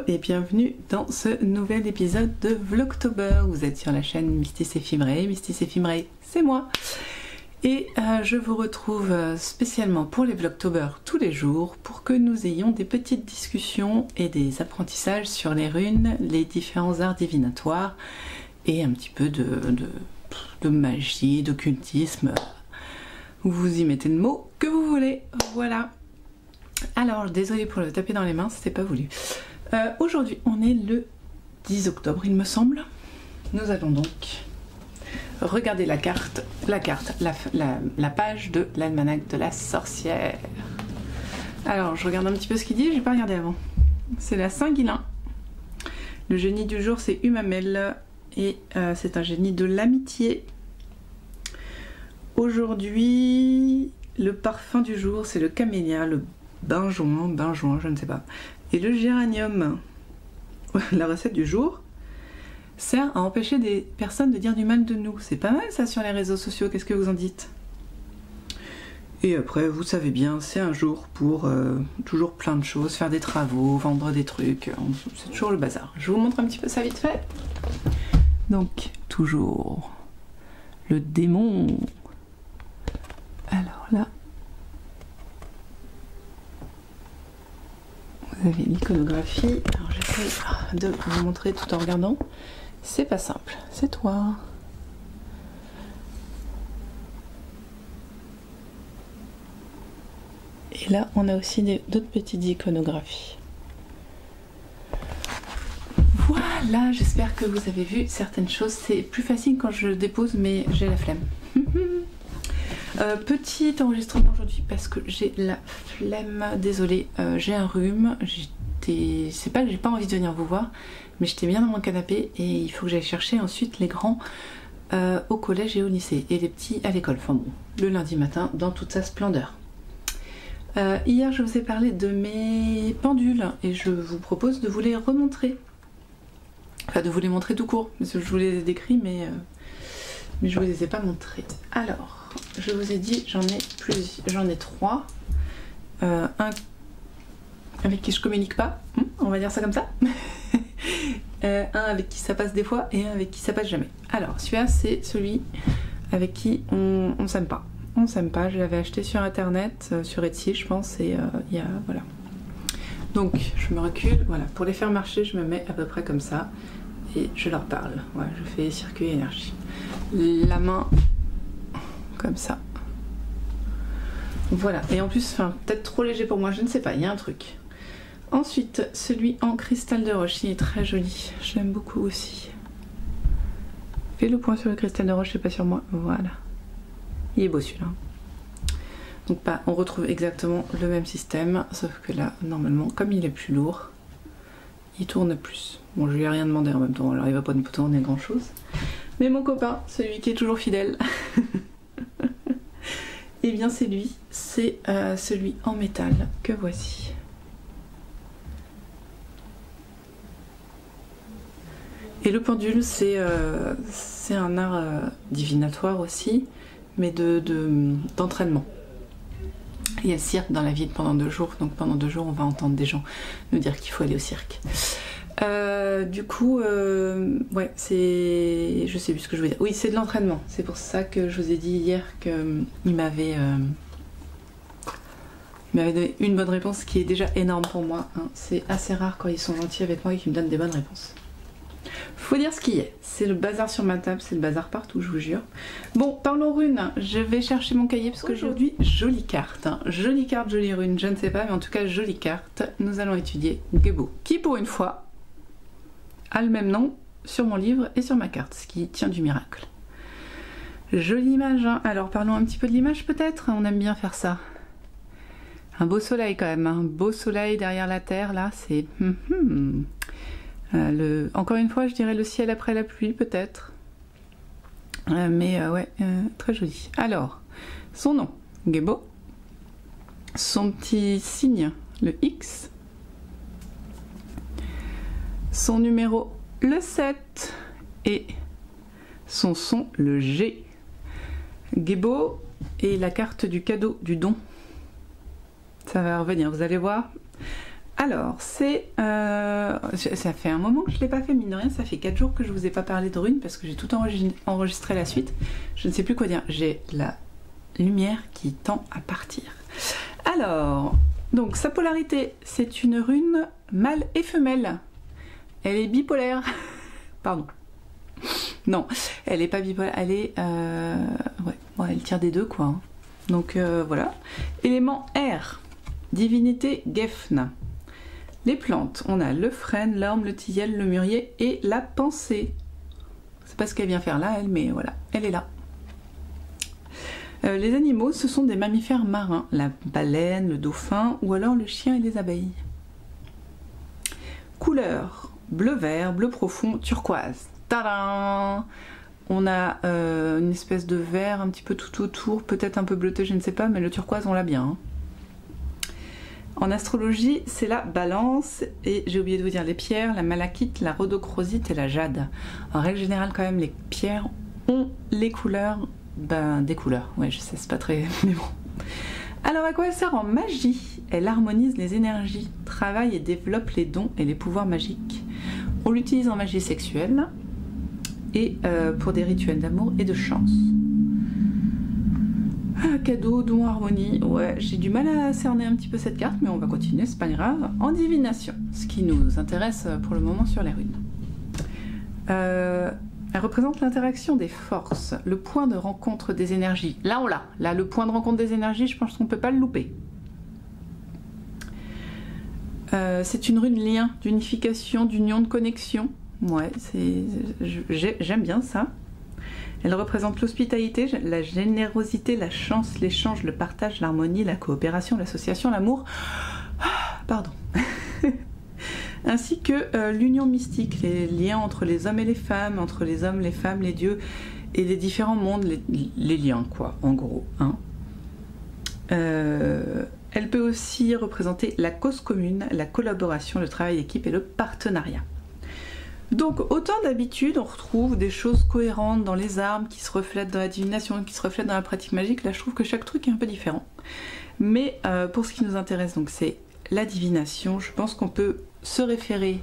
et bienvenue dans ce nouvel épisode de Vlogtober. Vous êtes sur la chaîne Mystis Éphémérée. Mystis Éphémérée, c'est moi. Et je vous retrouve spécialement pour les Vlogtober tous les jours pour que nous ayons des petites discussions et des apprentissages sur les runes, les différents arts divinatoires et un petit peu de magie, d'occultisme. Vous y mettez le mot que vous voulez. Voilà. Alors, désolée pour le taper dans les mains, c'était pas voulu. Aujourd'hui, on est le 10 octobre, il me semble. Nous allons donc regarder la page de l'almanach de la sorcière. Alors, je regarde un petit peu ce qu'il dit, j'ai pas regardé avant. C'est la Saint-Guilain. Le génie du jour, c'est Umamel. Et c'est un génie de l'amitié. Aujourd'hui, le parfum du jour, c'est le camélia, le benjoin, je ne sais pas. Et le géranium. La recette du jour sert à empêcher des personnes de dire du mal de nous. C'est pas mal ça sur les réseaux sociaux, qu'est-ce que vous en dites? Et après, vous savez bien, c'est un jour pour toujours plein de choses, faire des travaux, vendre des trucs, c'est toujours le bazar. Je vous montre un petit peu ça vite fait. Donc, toujours le démon. Alors là, vous avez l'iconographie. Alors j'essaie de vous montrer tout en regardant. C'est pas simple, c'est toi. Et là, on a aussi d'autres petites iconographies. Voilà, j'espère que vous avez vu certaines choses. C'est plus facile quand je dépose, mais j'ai la flemme. Petit enregistrement aujourd'hui parce que j'ai la flemme, désolée, j'ai un rhume, j'ai pas envie de venir vous voir, mais j'étais bien dans mon canapé et il faut que j'aille chercher ensuite les grands au collège et au lycée et les petits à l'école, enfin bon, le lundi matin dans toute sa splendeur. Hier je vous ai parlé de mes pendules et je vous propose de vous les remontrer, enfin de vous les montrer tout court, parce que je vous les ai décrits mais je vous les ai pas montrés. Alors, je vous ai dit, j'en ai trois. Un avec qui je communique pas, on va dire ça comme ça. Un avec qui ça passe des fois et un avec qui ça passe jamais. Alors, celui-là, c'est celui avec qui on s'aime pas. On s'aime pas, je l'avais acheté sur internet, sur Etsy, je pense, et voilà. Donc, je me recule, voilà. Pour les faire marcher, je me mets à peu près comme ça et je leur parle. Voilà, je fais circuler l'énergie. La main comme ça. Voilà, et en plus, peut-être trop léger pour moi, je ne sais pas, il y a un truc. Ensuite, celui en cristal de roche, il est très joli, j'aime beaucoup aussi. Fais le point sur le cristal de roche, c'est pas sur moi, voilà. Il est beau celui-là. Donc on retrouve exactement le même système, sauf que là, normalement, comme il est plus lourd, il tourne plus. Bon, je lui ai rien demandé en même temps, alors il va pas nous tourner grand-chose. Mais mon copain, celui qui est toujours fidèle, et bien c'est lui, c'est celui en métal que voici. Et le pendule, c'est un art divinatoire aussi, mais d'entraînement. Il y a le cirque dans la ville pendant 2 jours, donc pendant 2 jours on va entendre des gens nous dire qu'il faut aller au cirque. Du coup, ouais, c'est... Je sais plus ce que je veux dire. Oui, c'est de l'entraînement. C'est pour ça que je vous ai dit hier qu'il m'avait donné une bonne réponse, qui est déjà énorme pour moi. Hein. C'est assez rare quand ils sont gentils avec moi et qu'ils me donnent des bonnes réponses. Faut dire ce qui est. C'est le bazar sur ma table, c'est le bazar partout, je vous jure. Bon, parlons runes. Je vais chercher mon cahier parce qu'aujourd'hui, jolie carte. Hein. Jolie carte, jolie rune, je ne sais pas, mais en tout cas, jolie carte. Nous allons étudier Gebo, qui pour une fois a le même nom sur mon livre et sur ma carte, ce qui tient du miracle. Jolie image, hein. Alors parlons un petit peu de l'image peut-être, on aime bien faire ça. Un beau soleil quand même, un beau soleil derrière la terre, là, c'est... Encore une fois, je dirais le ciel après la pluie peut-être. Ouais, très joli. Alors, son nom, Gebo. Son petit signe, le X. Son numéro, le 7. Et son son, le G. Gebo et la carte du cadeau, du don. Ça va revenir, vous allez voir. Alors, c'est... ça fait un moment que je ne l'ai pas fait, mine de rien, ça fait 4 jours que je ne vous ai pas parlé de runes parce que j'ai tout enregistré la suite. Je ne sais plus quoi dire. J'ai la lumière qui tend à partir. Alors, donc sa polarité, c'est une rune mâle et femelle. Elle est bipolaire. Pardon. Non, elle est pas bipolaire, elle est... ouais, elle tire des deux, quoi. Hein. Donc, voilà. Élément air. Divinité Gefn. Les plantes, on a le frêne, l'orme, le tilleul, le mûrier et la pensée. C'est pas ce qu'elle vient faire là, elle, mais voilà, elle est là. Les animaux, ce sont des mammifères marins, la baleine, le dauphin ou alors le chien et les abeilles. Couleur, bleu-vert, bleu profond, turquoise. Tadam! On a une espèce de vert un petit peu tout autour, peut-être un peu bleuté, je ne sais pas, mais le turquoise, on l'a bien. Hein. En astrologie, c'est la balance, et j'ai oublié de vous dire les pierres, la malachite, la rhodochrosite et la jade. En règle générale, quand même, les pierres ont les couleurs, ben des couleurs, ouais, je sais, c'est pas très... mais bon. Alors, à quoi elle sert en magie? Elle harmonise les énergies, travaille et développe les dons et les pouvoirs magiques. On l'utilise en magie sexuelle et pour des rituels d'amour et de chance. Ah, cadeau, don, harmonie, ouais, j'ai du mal à cerner un petit peu cette carte, mais on va continuer, c'est pas grave. En divination, ce qui nous intéresse pour le moment sur les runes. Elle représente l'interaction des forces, le point de rencontre des énergies. Là, on l'a. Là, le point de rencontre des énergies, je pense qu'on ne peut pas le louper. C'est une rune lien, d'unification, d'union, de connexion. Ouais, j'aime bien ça. Elle représente l'hospitalité, la générosité, la chance, l'échange, le partage, l'harmonie, la coopération, l'association, l'amour. Pardon. Ainsi que l'union mystique, les liens entre les hommes et les femmes, entre les hommes, les femmes, les dieux et les différents mondes, les liens, quoi, en gros. Hein. Elle peut aussi représenter la cause commune, la collaboration, le travail d'équipe et le partenariat. Donc, autant d'habitude, on retrouve des choses cohérentes dans les armes, qui se reflètent dans la divination, qui se reflètent dans la pratique magique. Là, je trouve que chaque truc est un peu différent. Mais pour ce qui nous intéresse, donc, c'est la divination. Je pense qu'on peut se référer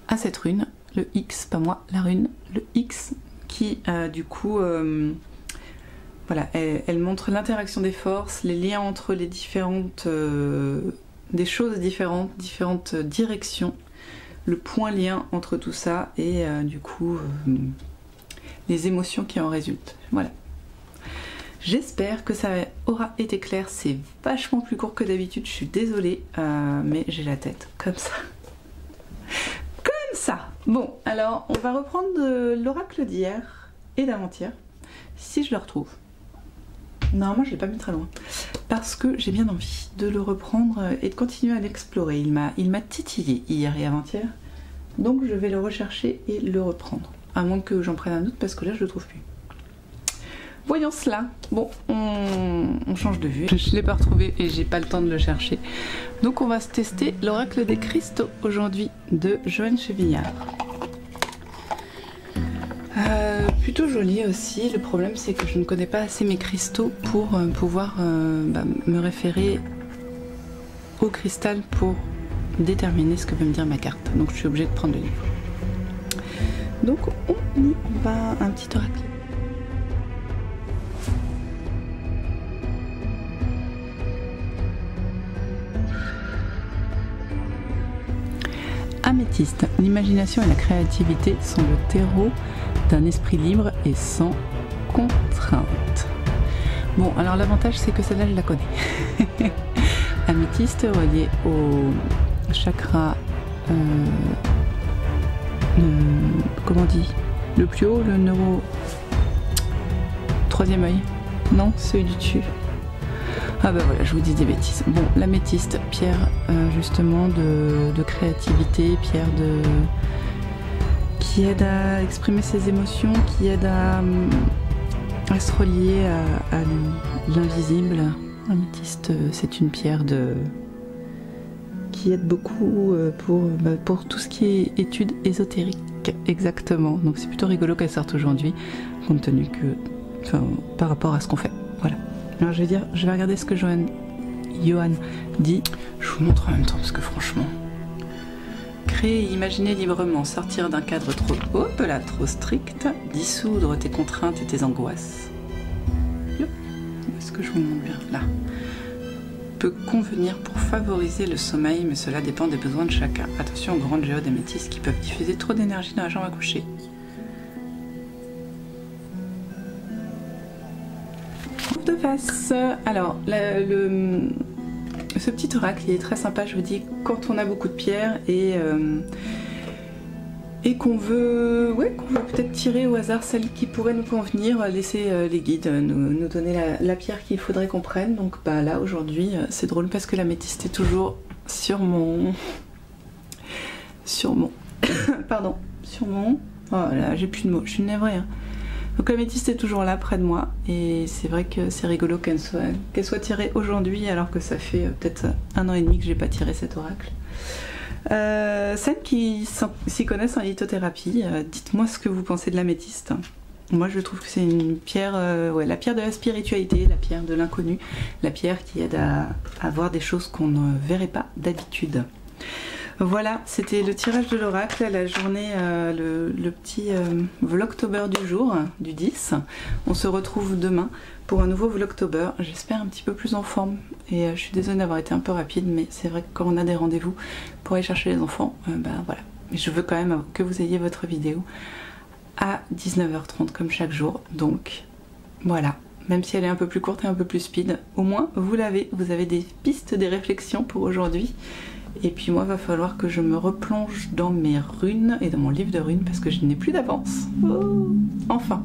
à cette rune, le X, pas moi, la rune, le X, qui, du coup, voilà, elle montre l'interaction des forces, les liens entre les différentes... des choses différentes, différentes directions. Le point lien entre tout ça et du coup les émotions qui en résultent. Voilà. J'espère que ça aura été clair. C'est vachement plus court que d'habitude, je suis désolée, mais j'ai la tête comme ça. Comme ça. Bon, alors on va reprendre l'oracle d'hier et d'avant-hier, si je le retrouve. Normalement, je ne l'ai pas mis très loin, parce que j'ai bien envie de le reprendre et de continuer à l'explorer. Il m'a titillé hier et avant-hier, donc je vais le rechercher et le reprendre. À moins que j'en prenne un autre, parce que là, je le trouve plus. Voyons cela. Bon, on change de vue. Je ne l'ai pas retrouvé et j'ai pas le temps de le chercher. Donc on va se tester l'oracle des cristaux aujourd'hui de Joanne Chevillard. Plutôt joli aussi. Le problème, c'est que je ne connais pas assez mes cristaux pour pouvoir me référer au cristal pour déterminer ce que veut me dire ma carte. Donc je suis obligée de prendre le livre. Donc on y va. Un petit oracle. Améthyste. L'imagination et la créativité sont le terreau d'un esprit libre et sans contrainte. Bon, alors l'avantage, c'est que celle-là, je la connais. Améthyste relié au chakra, comment on dit, le plus haut, le neuro... Troisième œil. Non, celui du dessus. Ah bah voilà, je vous dis des bêtises. Bon, l'améthyste, pierre justement de créativité, pierre qui aide à exprimer ses émotions, qui aide à se relier à l'invisible. L'améthyste, c'est une pierre qui aide beaucoup pour tout ce qui est études ésotériques, exactement. Donc c'est plutôt rigolo qu'elle sorte aujourd'hui, compte tenu que, par rapport à ce qu'on fait. Voilà. Alors je vais regarder ce que Joanne Johan dit, je vous montre en même temps parce que franchement, créer et imaginer librement, sortir d'un cadre trop, hop là, trop strict, dissoudre tes contraintes et tes angoisses. Est-ce que je vous montre bien là? Peut convenir pour favoriser le sommeil, mais cela dépend des besoins de chacun. Attention aux grandes géodes améthystes qui peuvent diffuser trop d'énergie dans la chambre à coucher. De face. Alors, ce petit oracle, il est très sympa, je vous dis, quand on a beaucoup de pierres et qu'on veut, peut-être tirer au hasard celle qui pourrait nous convenir, laisser les guides nous donner la pierre qu'il faudrait qu'on prenne. Donc bah, là, aujourd'hui, c'est drôle parce que l'améthyste est toujours sur mon... Pardon, sur mon... Oh là, j'ai plus de mots, je suis navrée. Hein. Donc l'améthyste est toujours là près de moi et c'est vrai que c'est rigolo qu'elle soit tirée aujourd'hui alors que ça fait peut-être 1 an et demi que j'ai pas tiré cet oracle. Celles qui s'y connaissent en lithothérapie, dites-moi ce que vous pensez de l'améthyste. Moi je trouve que c'est une pierre, la pierre de la spiritualité, la pierre de l'inconnu, la pierre qui aide à voir des choses qu'on ne verrait pas d'habitude. Voilà, c'était le tirage de l'oracle, la journée, le petit vlogtober du jour, du 10. On se retrouve demain pour un nouveau vlogtober, j'espère un petit peu plus en forme. Et je suis désolée d'avoir été un peu rapide, mais c'est vrai que quand on a des rendez-vous pour aller chercher les enfants, voilà. Mais je veux quand même que vous ayez votre vidéo à 19h30 comme chaque jour. Donc voilà, même si elle est un peu plus courte et un peu plus speed, au moins vous l'avez, vous avez des pistes, des réflexions pour aujourd'hui. Et puis moi, il va falloir que je me replonge dans mes runes et dans mon livre de runes parce que je n'ai plus d'avance. Oh, enfin,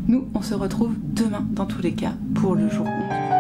nous, on se retrouve demain dans tous les cas pour le jour 11.